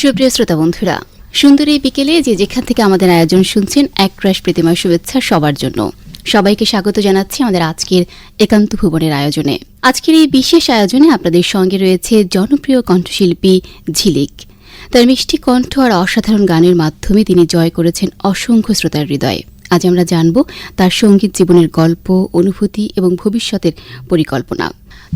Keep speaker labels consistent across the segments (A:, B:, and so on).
A: সুপ্রিয় শ্রোতা বন্ধুরা, সুন্দর এই বিকেলে যে যেখান থেকে আমাদের আয়োজন শুনছেন একরাশ প্রীতিময় শুভেচ্ছা সবার জন্য। সবাইকে স্বাগত জানাচ্ছি আমাদের আজকের একান্ত ভুবনের আয়োজনে। আজকের এই বিশেষ আয়োজনে আপনাদের সঙ্গে রয়েছে জনপ্রিয় কণ্ঠশিল্পী ঝিলিক। তার মিষ্টি কণ্ঠ আর অসাধারণ গানের মাধ্যমে তিনি জয় করেছেন অসংখ্য শ্রোতার হৃদয়ে। আজ আমরা জানব তার সঙ্গীত জীবনের গল্প, অনুভূতি এবং ভবিষ্যতের পরিকল্পনা।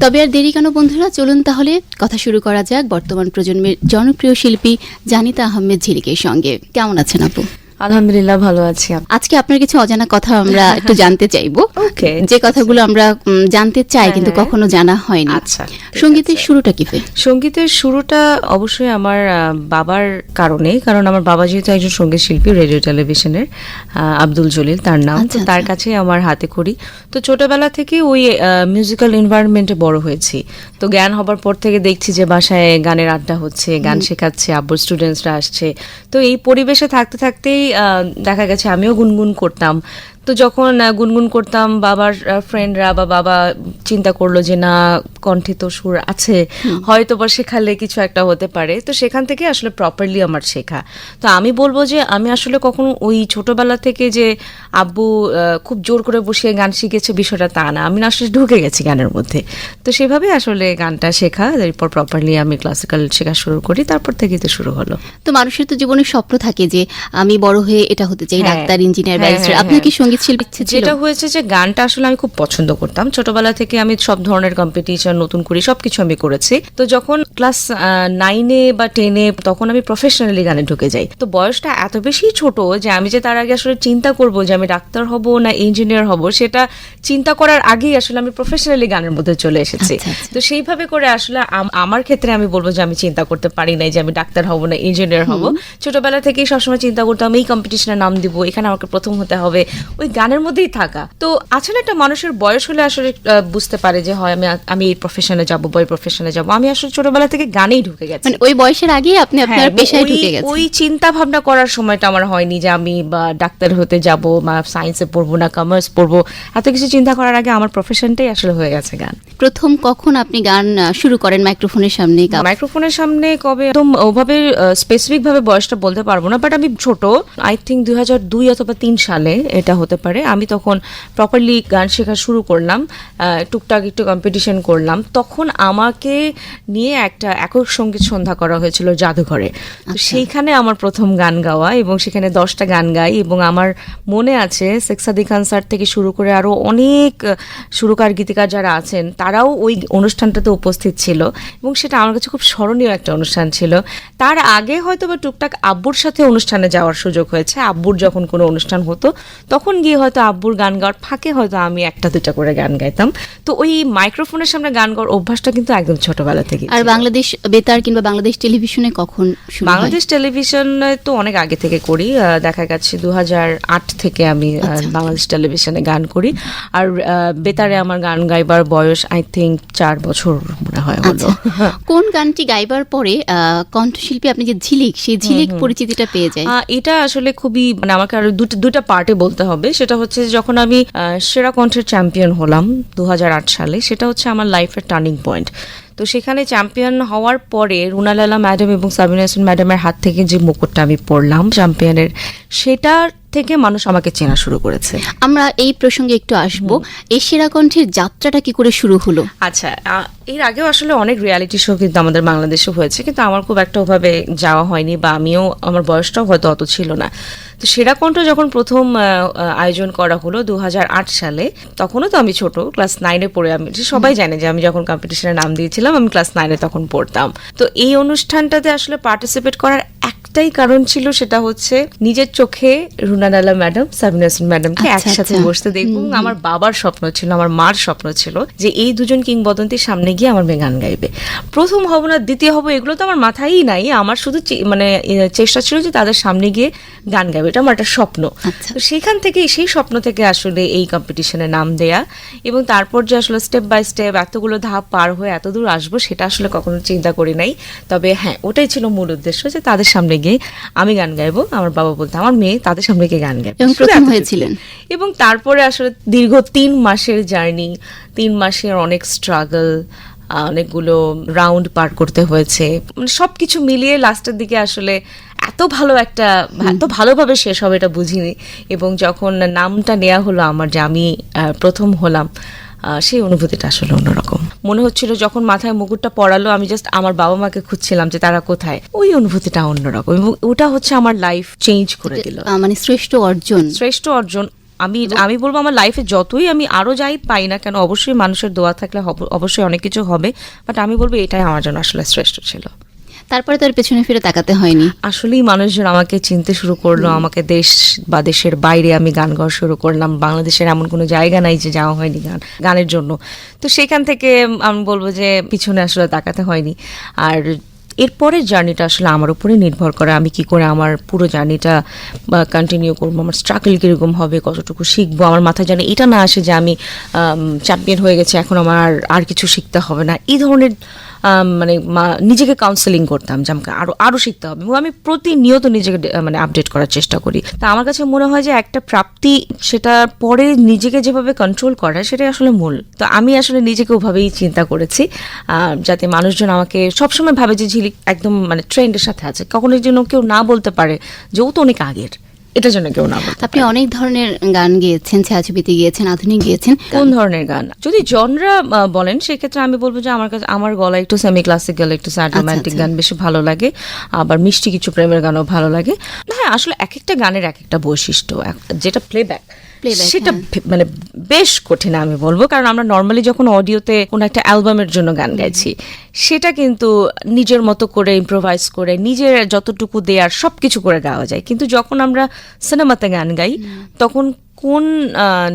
A: তবে আর দেরি কেন বন্ধুরা, চলুন তাহলে কথা শুরু করা যাক বর্তমান প্রজন্মের জনপ্রিয় শিল্পী জানিতা আহমেদ ঝিলিকের সঙ্গে। কেমন আছেন আপু?
B: আলহামদুলিল্লাহ, ভালো আছি।
A: আজকে আপনার কিছু অজানা কথা আমরা একটু জানতে চাইবো, যে কথাগুলো আমরা জানতে চাই কিন্তু কখনো জানা হয়নি।
B: আচ্ছা,
A: সঙ্গীতের শুরুটা কি?
B: সঙ্গীতের শুরুটা অবশ্যই আমার বাবার কারণে, কারণ আমার বাবা যেহেতু একজন সঙ্গীত শিল্পী, রেডিও টেলিভিশনের, আব্দুল জলিল তার নাম। তো তার কাছে আমার হাতে খড়ি। তো ছোটবেলা থেকে ওই মিউজিক্যাল এনভায়রনমেন্টে বড় হয়েছি। তো জ্ঞান হবার পর থেকে দেখছি যে বাসায় গানের আড্ডা হচ্ছে, গান শেখাচ্ছে, আব্বুর স্টুডেন্টসরা আসছে। তো এই পরিবেশে থাকতে থাকতেই দেখা গেছে আমিও গুনগুন করতাম। তো যখন গুনগুন করতাম, বাবার ফ্রেন্ডরা বা বাবা চিন্তা করলো যে না, কণ্ঠে তো সুর আছে, হয়তো বা শেখালে কিছু একটা হতে পারে। তো সেখান থেকে আসলে প্রপারলি আমার শেখা। তো আমি বলবো যে আমি আসলে কখনো ওই ছোটবেলা থেকে যে আব্বু খুব জোর করে বসিয়ে গান শিখেছে বিষয়টা তা না, আমি আসলে ঢুকে গেছি গানের মধ্যে। তো সেভাবে আসলে গানটা শেখা, এরপর প্রপারলি আমি ক্লাসিক্যাল শেখা শুরু করি, তারপর থেকেই তো শুরু হলো।
A: তো মানুষের তো জীবনে স্বপ্ন থাকে যে আমি বড় হয়ে এটা হতে চাই, ডাক্তার, ইঞ্জিনিয়ার, ব্যারিস্টার। আপনার কি সঙ্গীত শিল্পী?
B: যেটা হয়েছে যে গানটা আসলে আমি খুব পছন্দ করতাম ছোটবেলা থেকে। আমি সব ধরনের কম্পিটিশন, নতুন করে সবকিছু আমি করেছি। তো যখন ক্লাস 9-এ বা 10-এ, তখন আমি প্রফেশনালি গানে ঢুকে যাই। তো বয়সটা এত বেশি ছোট যে আমি যে তার আগে আসলে চিন্তা করব যে আমি ডাক্তার হব না ইঞ্জিনিয়ার হব, সেটা চিন্তা করার আগেই আসলে আমি প্রফেশনালি গানের মধ্যে চলে এসেছি। তো সেইভাবে করে আসলে আমার ক্ষেত্রে আমি বলবো যে আমি চিন্তা করতে পারি নাই যে আমি ডাক্তার হব না ইঞ্জিনিয়ার হব। ছোটবেলা থেকেই সবসময় চিন্তা করতাম এই কম্পিটিশনে নাম দিব, এখানে আমাকে প্রথম হতে হবে, ওই গানের মধ্যেই থাকা। তো আসলে একটা মানুষের বয়স হলে আসলে বুঝতে পারে যে হয় আমি এই প্রফেশনে যাব বা ওই প্রফেশনে যাব। আমি আসলে ছোটবেলা থেকে গানেই ঢুকে গেছি।
A: মানে ওই বয়সের আগে আপনি আপনার পেশায় ঢুকে গেছেন।
B: ওই চিন্তা ভাবনা করার সময়টা আমার হয়নি যে আমি বা ডাক্তার হতে যাব বা সায়েন্সে পড়বো না কমার্স পড়বো, এত কিছু চিন্তা করার আগে আমার প্রফেশনটাই আসলে হয়ে গেছে গান।
A: প্রথম কখন আপনি গান শুরু করেন মাইক্রোফোনের সামনে?
B: মাইক্রোফোনের সামনে কবে, একদম ওভাবে স্পেসিফিক ভাবে বয়সটা বলতে পারবো না, বাট আমি ছোট, আই থিঙ্ক 2002 অথবা 3 সালে এটা হতে পারে। আমি তখন প্রপারলি গান শেখা শুরু করলাম, টুকটাক একটু কম্পিটিশন করলাম। তখন আমাকে নিয়ে একটা একক সঙ্গীত সন্ধ্যা করা হয়েছিল জাদুঘরে। তো সেইখানে আমার প্রথম গান গাওয়া, এবং সেখানে 10টা গান গাই। এবং আমার মনে আছে শেখ সাদী খান স্যার থেকে শুরু করে আরো অনেক সুরকার গীতিকার যারা আছেন তারাও ওই অনুষ্ঠানটাতে উপস্থিত ছিল, এবং সেটা আমার কাছে খুব স্মরণীয় একটা অনুষ্ঠান ছিল। তার আগে হয়তো বা টুকটাক আব্বুর সাথে অনুষ্ঠানে যাওয়ার সুযোগ হয়েছে। আব্বুর যখন কোনো অনুষ্ঠান হতো তখন গিয়ে হয়তো আব্বুর গান গাওয়ার ফাঁকে হয়তো আমি 1-2টা করে গান গাইতাম। তো ওই মাইক্রোফোনের সামনে গান গাওয়ার অভ্যাসটা কিন্তু একদম ছোটবেলা থেকে।
A: আর বাংলাদেশ বেতার কিংবা বাংলাদেশ টেলিভিশনে কখন শুরু হয়?
B: বাংলাদেশ টেলিভিশনে তো অনেক আগে থেকে করি, দেখা গেছে 2008 থেকে আমি বাংলাদেশ টেলিভিশনে গান করি। আর বেতারে আমার গান গাইবার বয়স আই থিঙ্ক 4 বছর মনে হয় হলো।
A: কোন গানটি গাইবার পরে কণ্ঠশিল্পী আপনি যে ঝিলিক, সেই ঝিলিক পরিচিতিটা পেয়ে যায়?
B: এটা আসলে খুবই, মানে আমাকে আরো দুটা পার্টে বলতে হবে। সেটা হচ্ছে যখন আমি সেরা কণ্ঠের চ্যাম্পিয়ন হলাম 2008 সালে, সেটা হচ্ছে আমার লাইফের টার্নিং পয়েন্ট। তো সেখানে চ্যাম্পিয়ন হওয়ার পরে রুনা লায়লা ম্যাডাম এবং সাবিনা ইয়াসমিন ম্যাডামের হাত থেকে যে মুকুটটা আমি পড়লাম চ্যাম্পিয়নের, সেটার থেকে মানুষ আমাকে চেনা শুরু করেছে।
A: আমরা এই প্রসঙ্গে একটু আসবো। এই সেরা কণ্ঠের যাত্রাটা কি করে শুরু হলো?
B: আচ্ছা, এর আগেও আসলে অনেক রিয়ালিটি শো কিন্তু আমাদের বাংলাদেশে হয়েছে, কিন্তু আমার খুব একটা ওভাবে যাওয়া হয়নি, বা আমিও, আমার বয়সটাও হয়তো অত ছিল না। তো সেরা কণ্ঠ যখন প্রথম আয়োজন করা হলো 2008 সালে, তখনও তো আমি ছোট, ক্লাস 9-এ পড়ে। আমি সবাই জানে যে আমি যখন কম্পিটিশনে নাম দিয়েছিলাম আমি ক্লাস 9-এ তখন পড়তাম। তো এই অনুষ্ঠানটাতে আসলে পার্টিসিপেট করার একটাই কারণ ছিল, সেটা হচ্ছে নিজের চোখে রুনা লায়লা ম্যাডাম, সাবিনা ইয়াসমিন ম্যাডামকে একসাথে বসতে দেখবো। আমার বাবার স্বপ্ন ছিল, আমার মার স্বপ্ন ছিল যে এই দুজন কিংবদন্তির সামনে গিয়ে আমার মেয়ে গান গাইবে। প্রথম হব না দ্বিতীয় হব এগুলো তো আমার মাথায়ই নাই, আমার শুধু মানে চেষ্টা ছিল যে তাদের সামনে গিয়ে গান গাইবে, এটা আমার একটা স্বপ্ন। তো সেখান থেকে, সেই স্বপ্ন থেকে আসলে এই কম্পিটিশনে নাম দেয়া, এবং তারপর যে আসলে স্টেপ বাই স্টেপ এতগুলো ধাপ পার হয়ে এত দূর আসবো, সেটা আসলে কখনো চিন্তা করি নাই। তবে হ্যাঁ, ওটাই ছিল মূল উদ্দেশ্য যে তাদের সামনে গিয়ে আমি গান গাইবো। আমার বাবা বলতো আমার মেয়ে তাদের সামনে গিয়ে গান গাইবে,
A: এবং প্রথম হয়েছিলেন।
B: এবং তারপরে আসলে দীর্ঘ 3 মাসের জার্নি, 3 মাসের অনেক স্ট্রাগল, অনেকগুলো রাউন্ড পার করতে হয়েছে, মানে সবকিছু মিলিয়ে লাস্টের দিকে আসলে এত ভালোভাবে শেষ হবে এটা বুঝিনি। এবং যখন নামটা নেওয়া হলো আমার, যে আমি প্রথম হলাম, সেই অনুভূতিটা আসলে অন্যরকম মনে হচ্ছিল। যখন মাথায় মুকুটটা পড়ালো, আমি জাস্ট আমার বাবা মাকে খুঁজছিলাম যে তারা কোথায়। ওই অনুভূতিটা অন্যরকম, এবং ওটা হচ্ছে আমার লাইফ চেঞ্জ করে দিল।
A: মানে শ্রেষ্ঠ অর্জন।
B: আমি বলবো আমার লাইফে যতই আমি আরো যাই পাই না কেন, অবশ্যই মানুষের দোয়া থাকলে অবশ্যই অনেক কিছু হবে, বাট আমি বলবো এটাই আমার জন্য আসলে শ্রেষ্ঠ ছিল।
A: তারপরে তার পেছনে ফিরে তাকাতে হয়নি।
B: আসলেই মানুষজন আমাকে চিনতে শুরু করলো, আমাকে দেশ বা দেশের বাইরে আমি গান গাওয়া শুরু করলাম। বাংলাদেশের এমন কোনো জায়গা নাই যে যাওয়া হয়নি গানের জন্য। তো সেখান থেকে আমি বলবো যে পিছনে আসলে তাকাতে হয়নি। আর এরপরের জার্নিটা আসলে আমার উপরে নির্ভর করে, আমি কি করে আমার পুরো জার্নিটা কন্টিনিউ করবো, আমার স্ট্রাগল কীরকম হবে, কতটুকু শিখবো। আমার মাথায় যেন এটা না আসে যে আমি চ্যাম্পিয়ন হয়ে গেছি, এখন আমার আর কিছু শিখতে হবে না। এই ধরনের মানে নিজেকে কাউন্সেলিং করতাম যে আমাকে আরো শিখতে হবে, এবং আমি প্রতিনিয়ত নিজেকে মানে আপডেট করার চেষ্টা করি। তা আমার কাছে মনে হয় যে একটা প্রাপ্তি, সেটা পরে নিজেকে যেভাবে কন্ট্রোল করা, সেটাই আসলে মূল। তো আমি আসলে নিজেকে ওভাবেই চিন্তা করেছি, যাতে মানুষজন আমাকে সবসময় ভাবে যে ঝিলিক একদম মানে ট্রেন্ডের সাথে আছে, কখনো যেন কেউ না বলতে পারে যে ও তো অনেক আগের, এটার জন্য কেউ না বলতে।
A: আপনি অনেক ধরনের গান গেয়েছেন, ছায়াছবিতে গিয়েছেন, আধুনিক গিয়েছেন।
B: কোন ধরনের গান যদি জনরা বলেন, সেক্ষেত্রে আমি বলবো যে আমার কাছে আমার গলা একটু সেমি ক্লাসিক্যাল, একটু স্যাড রোমান্টিক গান বেশি ভালো লাগে, আবার মিষ্টি কিছু প্রেমের গানও ভালো লাগে। হ্যাঁ, আসলে এক একটা গানের এক একটা বৈশিষ্ট্য, যেটা প্লেব্যাক সেটা মানে বেশ কঠিন আমি বলবো, কারণ আমরা নর্মালি যখন অডিওতে কোনো একটা অ্যালবামের জন্য গান গাইছি, সেটা কিন্তু নিজের মতো করে ইম্প্রোভাইজ করে নিজের যতটুকু দেয়ার সবকিছু করে গাওয়া যায়। কিন্তু যখন আমরা সিনেমাতে গান গাই, তখন কোন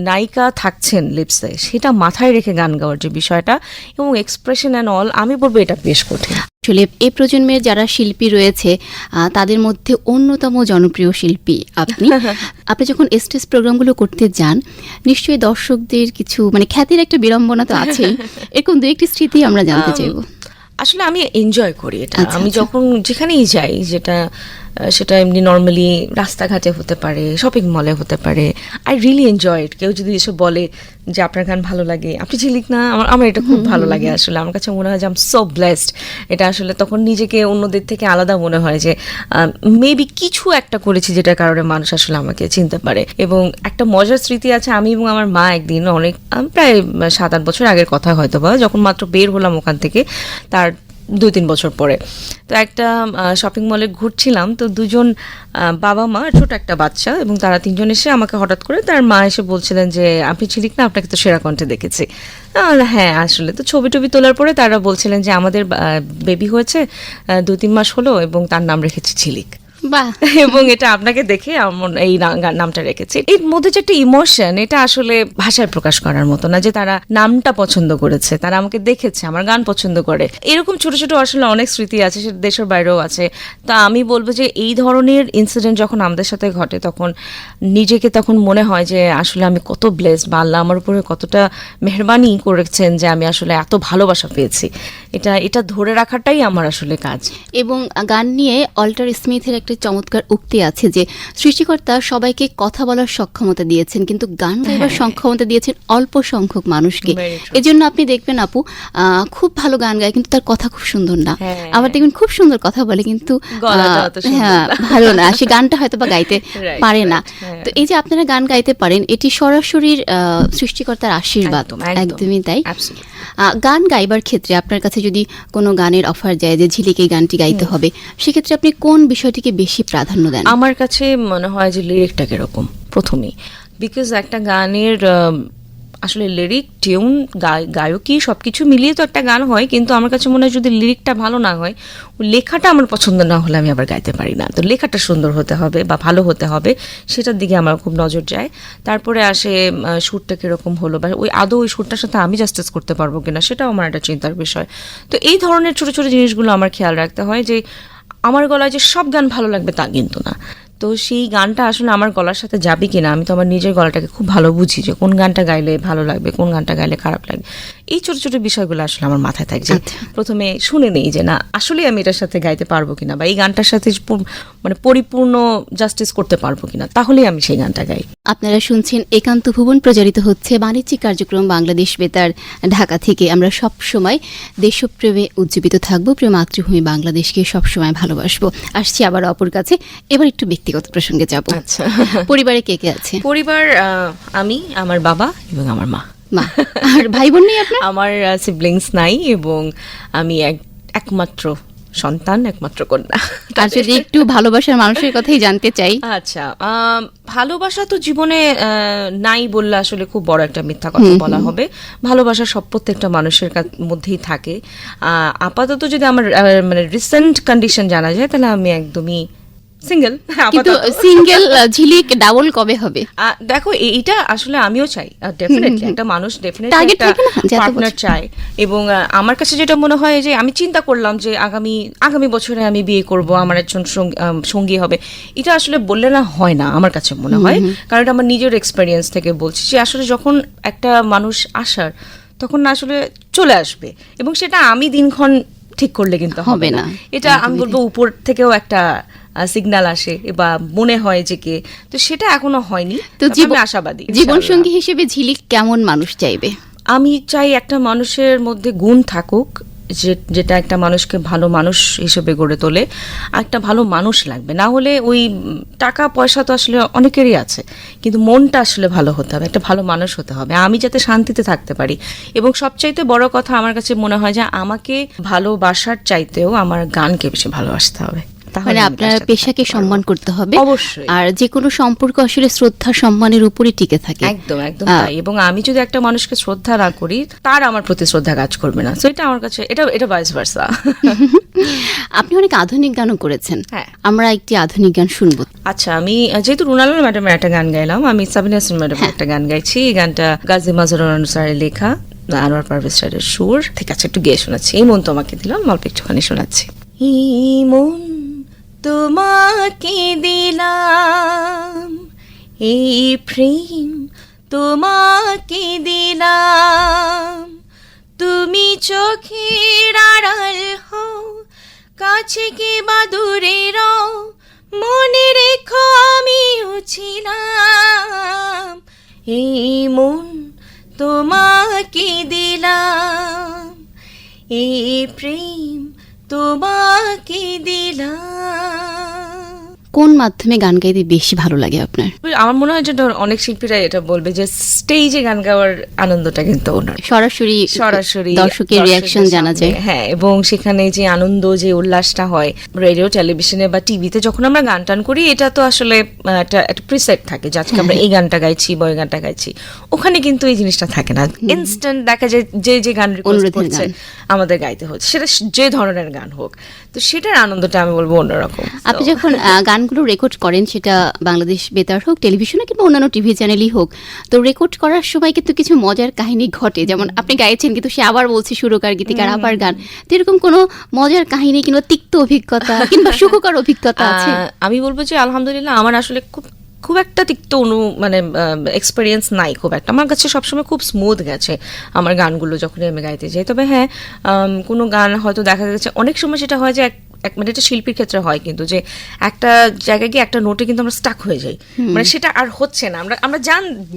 B: নায়িকা থাকছেন লিপসে, সেটা মাথায় রেখে গান গাওয়ার যে বিষয়টা এবং এক্সপ্রেশন অ্যান্ড অল, আমি বলবো এটা বেশ কঠিন।
A: আসলে এই প্রজন্মের যারা শিল্পী রয়েছে, তাদের মধ্যে অন্যতম জনপ্রিয় শিল্পী আপনি। আপনি যখন স্টেজ প্রোগ্রামগুলো করতে যান, নিশ্চয়ই দর্শকদের কিছু মানে খ্যাতির একটা বিড়ম্বনা তো আছেই, এরকম দু একটি স্মৃতি আমরা জানতে চাইবো।
B: আসলে আমি এনজয় করি এটা। আমি যখন যেখানেই যাই, সেটা এমনি নর্মালি রাস্তাঘাটে হতে পারে, শপিং মলে হতে পারে, আই রিয়েলি এনজয় ইট। কেউ যদি এসে বলে যে আপনার গান ভালো লাগে, আপনি ঝিলিক না, আমার এটা খুব ভালো লাগে। আসলে আমার কাছে মনে হয় যে আই এম সো ব্লেসড। এটা আসলে তখন নিজেকে অন্যদের থেকে আলাদা মনে হয় যে মেবি কিছু একটা করেছি যেটার কারণে মানুষ আসলে আমাকে চিনতে পারে। এবং একটা মজার স্মৃতি আছে, আমি এবং আমার মা একদিন প্রায় 7-8 বছর আগের কথা হয়তো বা, যখন মাত্র বের হলাম ওখান থেকে, তার 2-3 বছর পরে, তো একটা শপিং মলে ঘুরছিলাম। তো দুজন বাবা মা, ছোট একটা বাচ্চা, এবং তারা 3জন এসে আমাকে হঠাৎ করে তার মা এসে বলছিলেন যে আপনি ঝিলিক না, আপনাকে তো সেরা কণ্ঠে দেখেছি। হ্যাঁ আসলে। তো ছবি টবি তোলার পরে তারা বলছিলেন যে আমাদের বেবি হয়েছে 2-3 মাস হলো, এবং তার নাম রেখেছি ঝিলিক।
A: বাহ।
B: এবং এটা আপনাকে দেখে এই নামটা রেখেছি। এর মধ্যে যে একটা ইমোশন, এটা আসলে ভাষায় প্রকাশ করার মতো না, যে তারা নামটা পছন্দ করেছে, তারা আমাকে দেখেছে, আমার গান পছন্দ করে। এরকম ছোট ছোট আসলে অনেক স্মৃতি আছে, সেটা দেশের বাইরেও আছে। তা আমি বলবো যে এই ধরনের ইনসিডেন্ট যখন আমাদের সাথে ঘটে, তখন নিজেকে তখন মনে হয় যে আসলে আমি কত ব্লেসড, বা আল্লাহ আমার উপরে কতটা মেহরবানি করেছেন যে আমি আসলে এত ভালোবাসা পেয়েছি। এটা ধরে রাখাটাই আমার আসলে কাজ।
A: এবং গান নিয়ে অল্টার স্মিথের একটা চমৎকার উক্তি আছে যে সৃষ্টিকর্তা সবাইকে কথা বলার সক্ষমতা দিয়েছেন, কিন্তু গান গাইবার সক্ষমতা দিয়েছেন অল্প সংখ্যক মানুষকে। এজন্য আপনি দেখবেন আপু খুব ভালো গান গায়, কিন্তু তার কথা খুব সুন্দর না। আবার দেখবেন খুব সুন্দর কথা বলে, কিন্তু হ্যাঁ ভালো না, সে গানটা হয়তো বা গাইতে পারে না। তো এই যে আপনারা গান গাইতে পারেন, এটি সরাসরি সৃষ্টিকর্তার আশীর্বাদ। একদমই তাই। গান গাইবার ক্ষেত্রে আপনার কাছে যদি কোনো গানের অফার যায় যে ঝিলিক এই গানটি গাইতে হবে, সেক্ষেত্রে আপনি কোন বিষয়টিকে বেশি প্রাধান্য দেন?
B: আমার কাছে মনে হয় যে লিরিকটা কিরকম প্রথমেই, বিকজ একটা গানের আসলে লিরিক, টিউন, গায়কী সবকিছু মিলিয়ে তো একটা গান হয়, কিন্তু আমার কাছে মনে হয় যদি লিরিকটা ভালো না হয়, লেখাটা আমার পছন্দ না হলে আমি আবার গাইতে পারি না। তো লেখাটা সুন্দর হতে হবে বা ভালো হতে হবে, সেটার দিকে আমার খুব নজর যায়। তারপরে আসে সুরটা কিরকম হলো, বা ওই সুরটার সাথে আমি জাস্টিস করতে পারবো কিনা, সেটাও আমার একটা চিন্তার বিষয়। তো এই ধরনের ছোট ছোট জিনিসগুলো আমার খেয়াল রাখতে হয়, যে আমার গলায় যে সব গান ভালো লাগবে তা কিন্তু না। তো সেই গানটা আসলে আমার গলার সাথে যাবে কিনা, আমি তো আমার নিজের গলাটাকে খুব ভালো বুঝি, যে কোন গানটা গাইলে ভালো লাগবে, কোন গানটা গাইলে খারাপ লাগবে। এই ছোট ছোট বিষয়গুলো আসলে আমার মাথায় থাকে, যে প্রথমে শুনে নেই যে না আসলে আমি এটার সাথে গাইতে পারবো কিনা, বা এই গানটার সাথে মানে পরিপূর্ণ জাস্টিস করতে পারবো কিনা, তাহলেই আমি সেই গানটা গাই।
A: আপনারা শুনছেন একান্ত ভুবন, প্রচারিত হচ্ছে বাণিজ্যিক কার্যক্রম বাংলাদেশ বেতার ঢাকা থেকে। আমরা সব সময় দেশপ্রেমে উজ্জীবিত থাকবো, প্রিয় মাতৃভূমি বাংলাদেশকে সব সময় ভালোবাসবো। আসছি আবার অপর কাছে, এবার একটু ব্যক্তিগত প্রসঙ্গে যাব।
B: আচ্ছা,
A: পরিবারে কে কে আছে?
B: পরিবার আমি, আমার বাবা এবং আমার মা।
A: মা আর ভাই বোন নেই আপনার?
B: আমার সিবলিংস নাই এবং আমি একমাত্র সন্তান, একমাত্র কন্যা।
A: আর যদি একটু ভালোবাসার মানুষের কথাই জানতে চাই।
B: আচ্ছা, ভালোবাসা তো জীবনে নাই বললে আসলে খুব বড় একটা মিথ্যা কথা বলা হবে। ভালোবাসা প্রত্যেকটা মানুষের মধ্যেই থাকে। আপাতত যদি আমার মানে রিসেন্ট কন্ডিশন জানা যায়, তাহলে আমি একদমই সিঙ্গেল।
A: কিন্তু সিঙ্গেল ঝিলিক ডাবল কবে হবে?
B: দেখো, এইটা আসলে আমিও চাই, ডেফিনেটলি একটা মানুষ ডেফিনেটলি
A: Target
B: একটা
A: থাকে না, যে এত
B: পার্টনার চায়। এবং আমার কাছে যেটা মনে হয় যে আমি চিন্তা করলাম যে আগামী বছরে আমি বিয়ে করব, আমার একজন সঙ্গী হবে, এটা আসলে বললে না হয় না আমার কাছে মনে হয়। কারণ এটা আমার নিজের এক্সপেরিয়েন্স থেকে বলছি যে আসলে যখন একটা মানুষ আসার, তখন না আসলে চলে আসবে, এবং সেটা আমি দিনক্ষণ ঠিক করলে কিন্তু হবে না। এটা আমি বলবো উপর থেকেও একটা সিগন্যাল আসে বা মনে হয় যে কে, তো সেটা এখনো হয়নি। তো আমি আশাবাদী।
A: জীবন সঙ্গী হিসেবে ঝিলিক কেমন মানুষ চাইবে?
B: আমি চাই একটা মানুষের মধ্যে গুণ থাকুক, যেটা একটা মানুষকে ভালো মানুষ হিসেবে গড়ে তোলে। একটা ভালো মানুষ লাগবে, না হলে ওই টাকা পয়সা তো আসলে অনেকেরই আছে, কিন্তু মনটা আসলে ভালো হতে হবে, একটা ভালো মানুষ হতে হবে। আমি যাতে শান্তিতে থাকতে পারি, এবং সবচাইতে বড় কথা আমার কাছে মনে হয় যে আমাকে ভালোবাসার চাইতেও আমার গানকে বেশি ভালোবাসতে হবে।
A: মানে আপনার পেশাকে সম্মান করতে হবে
B: অবশ্যই,
A: আর যে কোনো সম্পর্ক আসলে শ্রদ্ধা সম্মানের উপরই টিকে থাকে।
B: একদম একদম তাই। এবং আমি যদি একটা মানুষকে শ্রদ্ধা না করি, তার আমার প্রতি শ্রদ্ধা কাজ করবে না। তো এটা আমার কাছে এটা ভাইস ভার্সা।
A: আপনি অনেক আধুনিক গানও করেছেন,
B: হ্যাঁ,
A: আমরা একটি আধুনিক গান শুনবো।
B: আচ্ছা, আমি যেহেতু রুনালা ম্যাডামের একটা গান গাইলাম, আমি সাবিনা ইয়াসমিন ম্যাডামের একটা গান গাইছি। এই গানটা গাজী মাজহারুল আনসারের লেখা, আনোয়ার পারভেজ স্যারের সুর। ঠিক আছে, একটু গেয়ে শোনাচ্ছি। এই মন তোমাকে দিলাম, অল্প একটুখানি শোনাচ্ছি। এই মন তোমাকে দিলাম, এই প্রেম তোমাকে দিলাম, তুমি চোখের আড়াল হও, কাছে কি বা দূরে রও, মনে রেখো আমিও ছিলাম। এই মন তোমাকে দিলাম, এই প্রেম তোমাকে দিলাম।
A: কোন মাধ্যমে গান গাইতে বেশি ভালো লাগে আপনার?
B: আমার মনে হয় যে অনেক শিল্পীরাই এটা বলবে যে স্টেজে গান গাওয়ার আনন্দটা কিন্তু ওনার
A: সরাসরি দর্শকের রিঅ্যাকশন জানা যায়।
B: হ্যাঁ, এবং সেখানে যে আনন্দ, যে উল্লাসটা হয় রেডিও, টেলিভিশনে বা টিভিতে যখন আমরা গান টান করি, এটা তো আসলে একটা প্রিসেট থাকে যে আজকে আমরা এই গানটা গাইছি বা ওই গানটা গাইছি। ওখানে কিন্তু এই জিনিসটা থাকে না। ইনস্ট্যান্ট দেখা যায় যে গান রিকোয়েস্ট করছে আমাদের গাইতে হচ্ছে, সেটা যে ধরনের গান হোক, তো সেটার আনন্দটা আমি বলবো অন্যরকম।
A: আপনি যখন গানগুলো রেকর্ড করেন, সেটা বাংলাদেশ বেতার হোক, টেলিভিশনে কিংবা অন্যান্য টিভি চ্যানেলই হোক, তো রেকর্ড করার সময় কিন্তু কিছু মজার কাহিনী ঘটে। যেমন আপনি গাইছেন, কিন্তু সে আবার বলছে সুরকার গীতিকার আবার গান, তো এরকম কোনো মজার কাহিনী কিংবা তিক্ত অভিজ্ঞতা কিংবা সুখকর অভিজ্ঞতা আছে?
B: আমি বলবো যে আলহামদুলিল্লাহ আমার আসলে খুব একটা তিক্ত মানে এক্সপিরিয়েন্স নাই খুব একটা। আমার কাছে সবসময় খুব স্মুথ গেছে আমার গানগুলো যখনই আমি গাইতে যাই। তবে হ্যাঁ, কোনো গান হয়তো দেখা গেছে অনেক সময় সেটা হয় যে মানে এটা শিল্পীর ক্ষেত্রে হয়, কিন্তু যে একটা জায়গায় গিয়ে একটা নোটে কিন্তু আমরা স্টাক হয়ে যাই, মানে সেটা আর হচ্ছে না। আমরা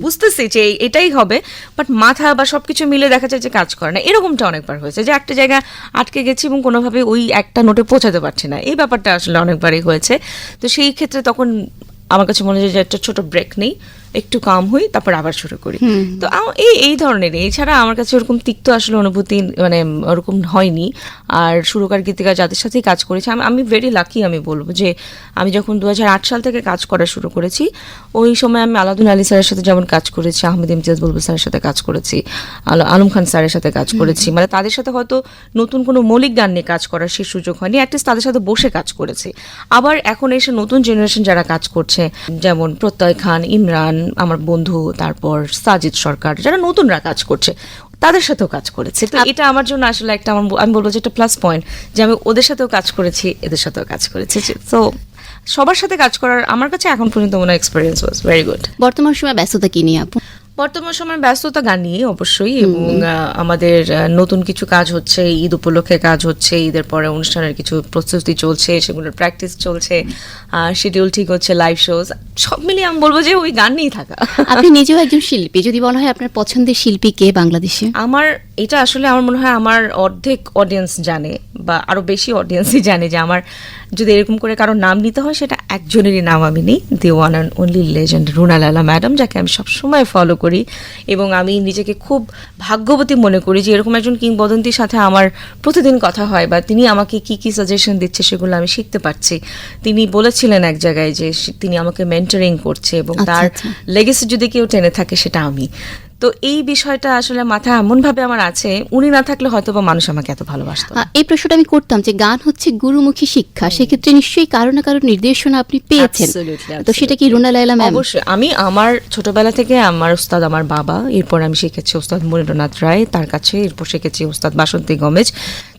B: বুঝতেছি যে এটাই হবে, বাট মাথা বা সবকিছু মিলে দেখা যায় যে কাজ করে না। এরকমটা অনেকবার হয়েছে যে একটা জায়গায় আটকে গেছি এবং কোনোভাবে ওই একটা নোটে পৌঁছাতে পারছি না। এই ব্যাপারটা আসলে অনেকবারই হয়েছে। তো সেই ক্ষেত্রে তখন আমার কাছে মনে হয় যে একটা ছোট ব্রেক নেই, একটু কাম হই, তারপর আবার শুরু করি। তো এই ধরনের, এছাড়া আমার কাছে ওরকম তিক্ত আসলে অনুভূতি মানে ওরকম হয়নি। আর সুরকার গীতিকার যাদের সাথেই কাজ করেছি, আমি ভেরি লাকি। আমি বলবো যে আমি যখন 2008 সাল থেকে কাজ করা শুরু করেছি, ওই সময় আমি আলাউদ্দিন আলী স্যারের সাথে যেমন কাজ করেছি, আহমেদ ইমতিয়াজ বুলবুল স্যারের সাথে কাজ করেছি, আলম খান স্যারের সাথে কাজ করেছি। মানে তাদের সাথে হয়তো নতুন কোনো মৌলিক গান নিয়ে কাজ করার সেই সুযোগ হয়নি, অ্যাটলিস্ট তাদের সাথে বসে কাজ করেছি। আবার এখন এসে নতুন জেনারেশন যারা কাজ করছে, যেমন প্রত্যয় খান, ইমরান আমার বন্ধু, তারপর সাজিদ সরকার, যারা নতুনরা কাজ করছে, তাদের সাথেও কাজ করেছে। তো এটা আমার জন্য আসলে একটা, আমি বলবো যে একটা প্লাস পয়েন্ট যে আমি ওদের সাথেও কাজ করেছি, এদের সাথেও কাজ করেছি। তো সবার সাথে কাজ করার আমার কাছে এখন পর্যন্ত মনে হয় এক্সপিরিয়েন্স ওয়াজ ভেরি গুড।
A: বর্তমান সময় ব্যস্ততা কি নিয়ে আপু?
B: বর্তমান সময় ব্যস্ততা গান নিয়ে অবশ্যই, এবং আমাদের নতুন কিছু কাজ হচ্ছে, ঈদ উপলক্ষে কাজ হচ্ছে, ঈদের পরে অনুষ্ঠানের কিছু প্রস্তুতি চলছে, সেগুলোর প্র্যাকটিস চলছে, শিডিউল ঠিক হচ্ছে, লাইভ শোজ, সব মিলিয়ে আমি বলবো যে ওই গান নিয়েই থাকা।
A: আপনি নিজেও একজন শিল্পী, যদি বলা হয় আপনার পছন্দের শিল্পী কে বাংলাদেশে?
B: আমার এটা আসলে আমার মনে হয় আমার অর্ধেক অডিয়েন্স জানে, বা আরো বেশি অডিয়েন্সই জানে যে আমার যদি এরকম করে কারো নাম নিতে হয় সেটা একজনেরই নাম আমি নিই, the one and only legend Runa Laila madam, যাকে আমি সবসময় ফলো করি এবং আমি নিজেকে খুব ভাগ্যবতী মনে করি যে এরকম একজন কিংবদন্তির সাথে আমার প্রতিদিন কথা হয়, বা তিনি আমাকে কি কি সাজেশন দিচ্ছে সেগুলো আমি শিখতে পারছি। তিনি বলেছিলেন এক জায়গায় যে তিনি আমাকে মেন্টরিং করছে, এবং
A: আচ্ছা,
B: তার
A: আচ্ছা।
B: লেগেসি যদি কেউ টেনে থাকে সেটা আমি। তো এই বিষয়টা আসলে মাথায় এমন ভাবে আমার আছে, উনি না থাকলে হয়তো বা মানুষ আমাকে এত ভালোবাসতো না।
A: এই প্রশ্নটা আমি করতাম যে গান হচ্ছে গুরুমুখী শিক্ষা, সেক্ষেত্রে নিশ্চয়ই কারো না কারো নির্দেশনা আপনি পেয়েছেন।
B: Absolutely,
A: তো সেটা কি রুনা লায়লা ম্যাম?
B: অবশ্যই। আমি আমার ছোটবেলা থেকে আমার উস্তাদ আমার বাবা, এরপর আমি শিখেছি উস্তাদ মনিন্দ্রনাথ রায় তার কাছে, এরপর শিখেছি উস্তাদ বাসন্তী গমেজ।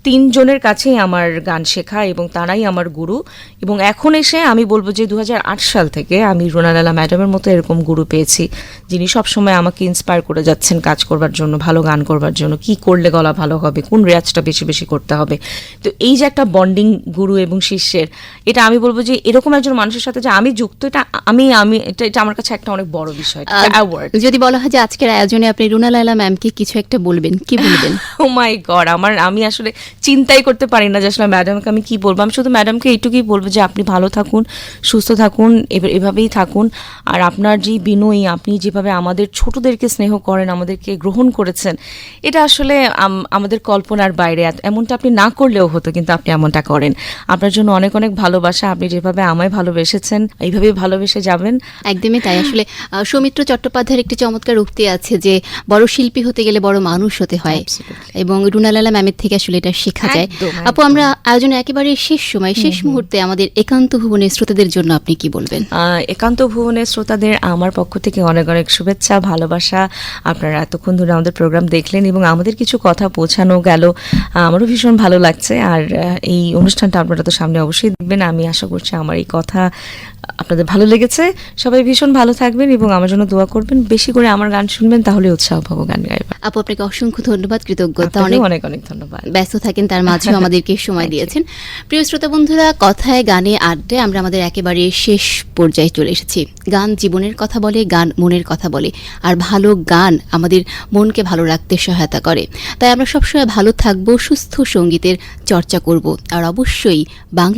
B: তিনজনের কাছেই আমার গান শেখা এবং তারাই আমার গুরু। এবং এখন এসে আমি বলবো যে 2008 সাল থেকে আমি রুনা লায়লা ম্যাডামের মতো এরকম গুরু পেয়েছি, যিনি সবসময় আমাকে ইন্সপায়ার করে যাচ্ছেন কাজ করবার জন্য, ভালো গান করবার জন্য, কি করলে গলা ভালো হবে, কোন রেয়াজটা বেশি বেশি করতে হবে। তো এই যে একটা বন্ডিং গুরু এবং শিষ্যের, এটা আমি বলবো যে এরকম একজন মানুষের সাথে যে আমি যুক্ত, এটা আমি আমি এটা আমার কাছে একটা অনেক বড় বিষয়, অ্যাওয়ার্ড।
A: যদি বলা হয় যে আজকের আয়োজনে আপনি রুনা লায়লা ম্যামকে কিছু একটা বলবেন, কি বলবেন?
B: ও মাই গড, আমি আসলে চিন্তাই করতে পারি না যে আসলে ম্যাডামকে আমি কি বলবো। আমি শুধু ম্যাডামকে এইটুকুই বলবো যে আপনি ভালো থাকুন, সুস্থ থাকুন, এভাবেই থাকুন। আর আপনার যে বিনয়ী, আপনি যেভাবে আমাদের ছোটদেরকে স্নেহ করেন, আমাদেরকে গ্রহণ করেছেন, এটা আসলে আমাদের কল্পনার বাইরে। এমনটা আপনি না করলেও হতো, কিন্তু আপনি এমনটা করেন। আপনার জন্য অনেক অনেক ভালোবাসা। আপনি যেভাবে আমায় ভালোবেসেছেন এইভাবেই ভালোবেসে যাবেন।
A: একদমই তাই। আসলে সৌমিত্র চট্টোপাধ্যায়ের একটি চমৎকার উক্তি আছে যে বড় শিল্পী হতে গেলে বড় মানুষ হতে হয়,
B: Absolutely.
A: এবং রুনা লায়লা ম্যামের থেকে আসলে এটা শেখা যায়।
B: একদম,
A: আপু, আমরা আয়োজনের একেবারে শেষ সময়, শেষ মুহূর্তে আমাদের একান্ত ভুবনের শ্রোতাদের জন্য আপনি কি বলবেন?
B: একান্ত ভুবনের শ্রোতাদের আমার পক্ষ থেকে অনেক অনেক শুভেচ্ছা, ভালোবাসা। আপনারা এতক্ষণ ধরে আমাদের প্রোগ্রাম দেখলেন এবং আমাদের কিছু কথা পৌঁছানো গেল, আমারও ভীষণ ভালো লাগছে। আর এই অনুষ্ঠানটা আপনারা তো সামনে অবশ্যই দেখবেন। আমি আশা করছি আমার এই কথা আপনাদের ভালো লেগেছে। সবাই ভীষণ ভালো থাকবেন এবং আমার জন্য দোয়া করবেন, বেশি করে আমার গান শুনবেন, তাহলে উৎসাহ পাবো গান গাইবার।
A: আপু, আপনাকে অসংখ্য ধন্যবাদ, কৃতজ্ঞতা।
B: আপনাকেও
A: অনেক
B: অনেক অনেক ধন্যবাদ।
A: ব্যস্ত থাকেন, তার মাঝেও আমাদেরকে সময় দিয়েছেন। প্রিয় শ্রোতা বন্ধুরা, কথায় গানে আড্ডায় আমরা আমাদের একেবারে শেষ পর্যায়ে চলে এসেছি। গান জীবনের কথা বলে, গান মনের কথা বলে, আর ভালো গান আমাদের মনকে ভালো রাখতে সহায়তা করে। তাই আমরা সবসময় ভালো থাকবো, সুস্থ সঙ্গীতের চর্চা করব, আর অবশ্যই বাংলা